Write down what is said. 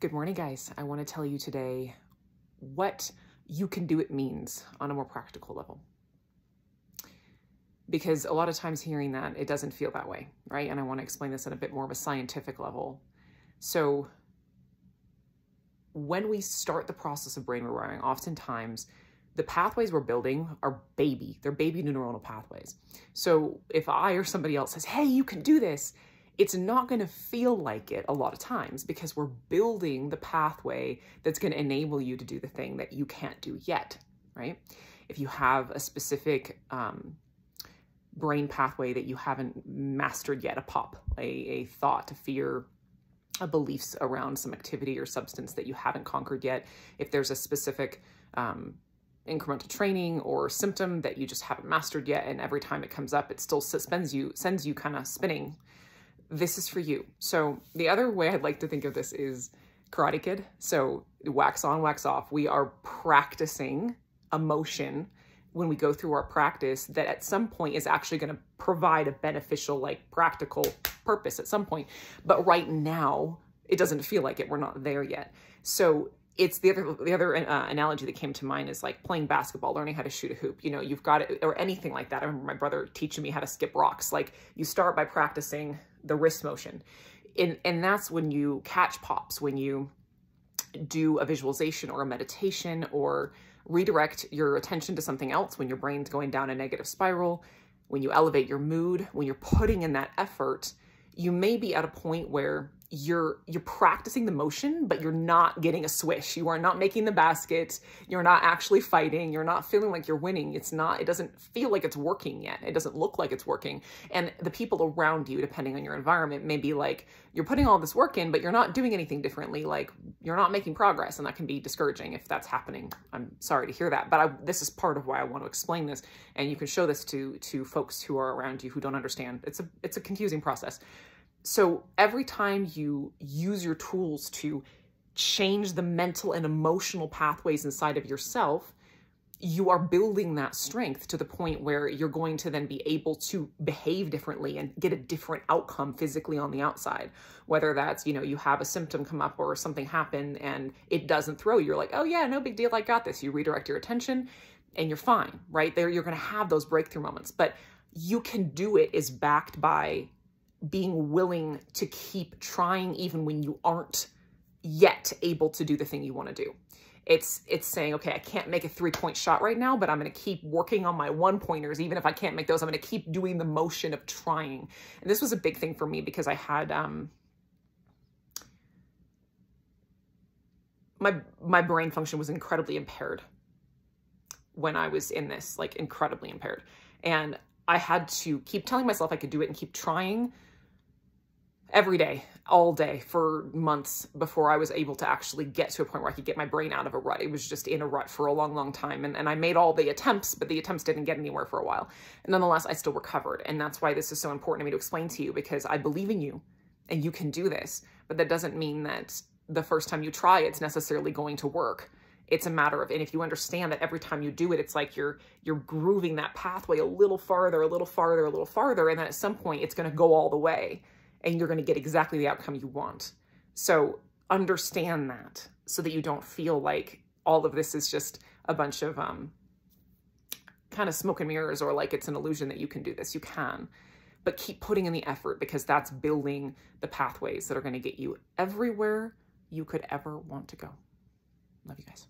Good morning, guys. I want to tell you today what you can do it means on a more practical level. Because a lot of times hearing that, it doesn't feel that way, right? And I want to explain this at a bit more of a scientific level. So when we start the process of brain rewiring, oftentimes the pathways we're building are they're baby neuronal pathways. So if I or somebody else says, hey, you can do this, it's not going to feel like it a lot of times because we're building the pathway that's going to enable you to do the thing that you can't do yet, right? If you have a specific brain pathway that you haven't mastered yet, a POP, a thought, a fear, a beliefs around some activity or substance that you haven't conquered yet, if there's a specific incremental training or symptom that you just haven't mastered yet, and every time it comes up, it still sends you kind of spinning, this is for you. So the other way I'd like to think of this is Karate Kid. So wax on, wax off. We are practicing a motion when we go through our practice that at some point is actually going to provide a beneficial, like practical purpose at some point. But right now, it doesn't feel like it. We're not there yet. So it's the other analogy that came to mind is like playing basketball, learning how to shoot a hoop. You know, you've got it, or anything like that. I remember my brother teaching me how to skip rocks. Like you start by practicing the wrist motion. And that's when you catch pops, when you do a visualization or a meditation or redirect your attention to something else, when your brain's going down a negative spiral, when you elevate your mood, when you're putting in that effort, you may be at a point where you're practicing the motion, but you're not getting a swish. You are not making the basket. You're not actually fighting. You're not feeling like you're winning. It doesn't feel like it's working yet. It doesn't look like it's working. And the people around you, depending on your environment, may be like, you're putting all this work in, but you're not doing anything differently. Like you're not making progress. And that can be discouraging if that's happening. I'm sorry to hear that, but this is part of why I want to explain this. And you can show this to folks who are around you who don't understand. It's a confusing process. So every time you use your tools to change the mental and emotional pathways inside of yourself, you are building that strength to the point where you're going to then be able to behave differently and get a different outcome physically on the outside. Whether that's, you have a symptom come up or something happen and it doesn't throw you. You're like, oh yeah, no big deal. I got this. You redirect your attention and you're fine, right? There, you're going to have those breakthrough moments, but you can do it is backed by being willing to keep trying even when you aren't yet able to do the thing you want to do. It's saying, okay, I can't make a 3-point shot right now, but I'm going to keep working on my 1-pointers. Even if I can't make those, I'm going to keep doing the motion of trying. And this was a big thing for me because I had, my brain function was incredibly impaired when I was in this, like incredibly impaired. And I had to keep telling myself I could do it and keep trying every day, all day for months before I was able to actually get to a point where I could get my brain out of a rut. It was just in a rut for a long, long time. And I made all the attempts, but the attempts didn't get anywhere for a while. And nonetheless, I still recovered. And that's why this is so important to me to explain to you, because I believe in you and you can do this. But that doesn't mean that the first time you try, it's necessarily going to work. It's a matter of, and if you understand that every time you do it, it's like you're grooving that pathway a little farther, a little farther, a little farther. And then at some point it's going to go all the way. And you're going to get exactly the outcome you want. So understand that so that you don't feel like all of this is just a bunch of kind of smoke and mirrors or like it's an illusion that you can do this. You can, but keep putting in the effort because that's building the pathways that are going to get you everywhere you could ever want to go. Love you guys.